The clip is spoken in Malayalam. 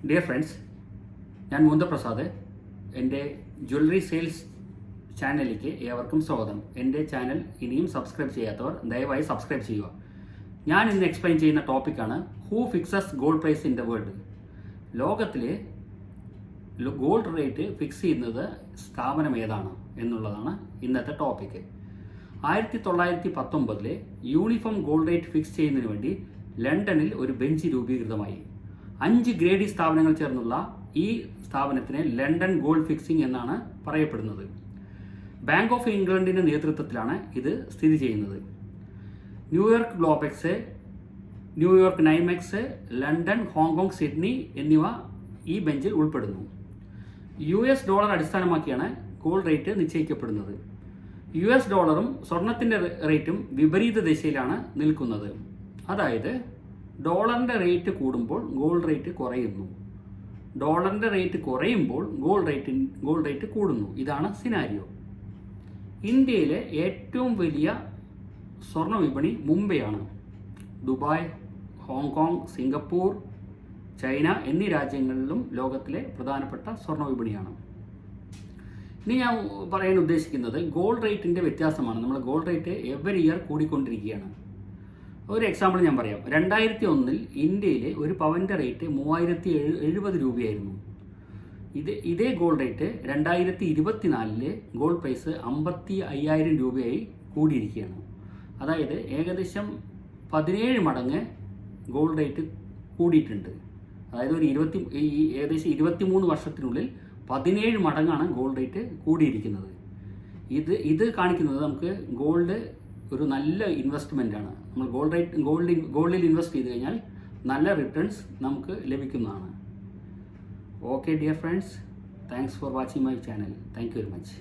ഡിയർ ഫ്രണ്ട്സ്, ഞാൻ മുന്തപ്രസാദ്. എൻ്റെ ജ്വല്ലറി സെയിൽസ് ചാനലിലേക്ക് ഏവർക്കും സ്വാഗതം. എൻ്റെ ചാനൽ ഇനിയും സബ്സ്ക്രൈബ് ചെയ്യാത്തവർ ദയവായി സബ്സ്ക്രൈബ് ചെയ്യുക. ഞാൻ ഇന്ന് എക്സ്പ്ലെയിൻ ചെയ്യുന്ന ടോപ്പിക്കാണ് who fixes gold price in the world. ലോകത്തിലെ ഗോൾഡ് റേറ്റ് ഫിക്സ് ചെയ്യുന്നത് സ്ഥാപനം ഏതാണ് എന്നുള്ളതാണ് ഇന്നത്തെ topic. 1919 uniform gold rate fix ചെയ്യുന്നതിന് വേണ്ടി ലണ്ടനിൽ ഒരു ബെഞ്ച് രൂപീകൃതമായി. 5 ഗ്രേഡി സ്ഥാപനങ്ങൾ ചേർന്നുള്ള ഈ സ്ഥാപനത്തിന് ലണ്ടൻ ഗോൾഡ് ഫിക്സിംഗ് എന്നാണ് പറയപ്പെടുന്നത്. ബാങ്ക് ഓഫ് ഇംഗ്ലണ്ടിന്റെ നേതൃത്വത്തിലാണ് ഇത് സ്ഥിതി ചെയ്യുന്നത്. New York Globex, New York Nymex, London, Hong Kong, Sydney എന്നിവ ഈ ബെഞ്ചിൽ ഉൾപ്പെടുന്നു. US ഡോളർ അടിസ്ഥാനമാക്കിയാണ് ഗോൾഡ് റേറ്റ് നിശ്ചയിക്കപ്പെടുന്നത്. US ഡോളറും സ്വർണത്തിന്റെ റേറ്റും വിപരീത ദിശയിലാണ് നിൽക്കുന്നത്. അതായത് ഡോളറിന്റെ റേറ്റ് കൂടുമ്പോൾ ഗോൾഡ് റേറ്റ് കുറയുന്നു, ഡോളറിന്റെ റേറ്റ് കുറയുമ്പോൾ ഗോൾഡ് റേറ്റ് കൂടുന്നു. ഇതാണ് സിനാരിയോ. ഇന്ത്യയിലെ ഏറ്റവും വലിയ സ്വർണ്ണ വിപണി മുംബൈയാണ്. ദുബായ്, ഹോങ്കോങ്, സിംഗപ്പൂർ, ചൈന എന്നീ രാജ്യങ്ങളിലും ലോകത്തിലെ പ്രധാനപ്പെട്ട സ്വർണ്ണ വിപണിയാണ്. ഇനി ഞാൻ പറയാൻ ഉദ്ദേശിക്കുന്നത് ഗോൾഡ് റേറ്റിന്റെ വ്യത്യാസമാണ്. നമ്മൾ ഗോൾഡ് റേറ്റ് എവറി ഇയർ കൂടിക്കൊണ്ടിരിക്കുകയാണ്. ഒരു എക്സാമ്പിൾ ഞാൻ പറയാം. 2001 ഇന്ത്യയിലെ ഒരു പവന്റെ റേറ്റ് 3070 രൂപയായിരുന്നു. ഇതേ ഗോൾഡ് റേറ്റ് 2024 ഗോൾഡ് പ്രൈസ് 55,000 രൂപയായി കൂടിയിരിക്കുകയാണ്. അതായത് ഏകദേശം 17 മടങ്ങ് ഗോൾഡ് റേറ്റ് കൂടിയിട്ടുണ്ട്. അതായത് ഏകദേശം 23 വർഷത്തിനുള്ളിൽ 17 മടങ്ങാണ് ഗോൾഡ് റേറ്റ് കൂടിയിരിക്കുന്നത്. ഇത് കാണിക്കുന്നത് നമുക്ക് ഗോൾഡ് ഒരു നല്ല ഇൻവെസ്റ്റ്മെൻ്റ് ആണ്. നമ്മൾ ഗോൾഡിൽ ഇൻവെസ്റ്റ് ചെയ്ത് കഴിഞ്ഞാൽ നല്ല റിട്ടേൺസ് നമുക്ക് ലഭിക്കുന്നതാണ്. Okay dear friends, thanks for watching my channel. Thank you very much.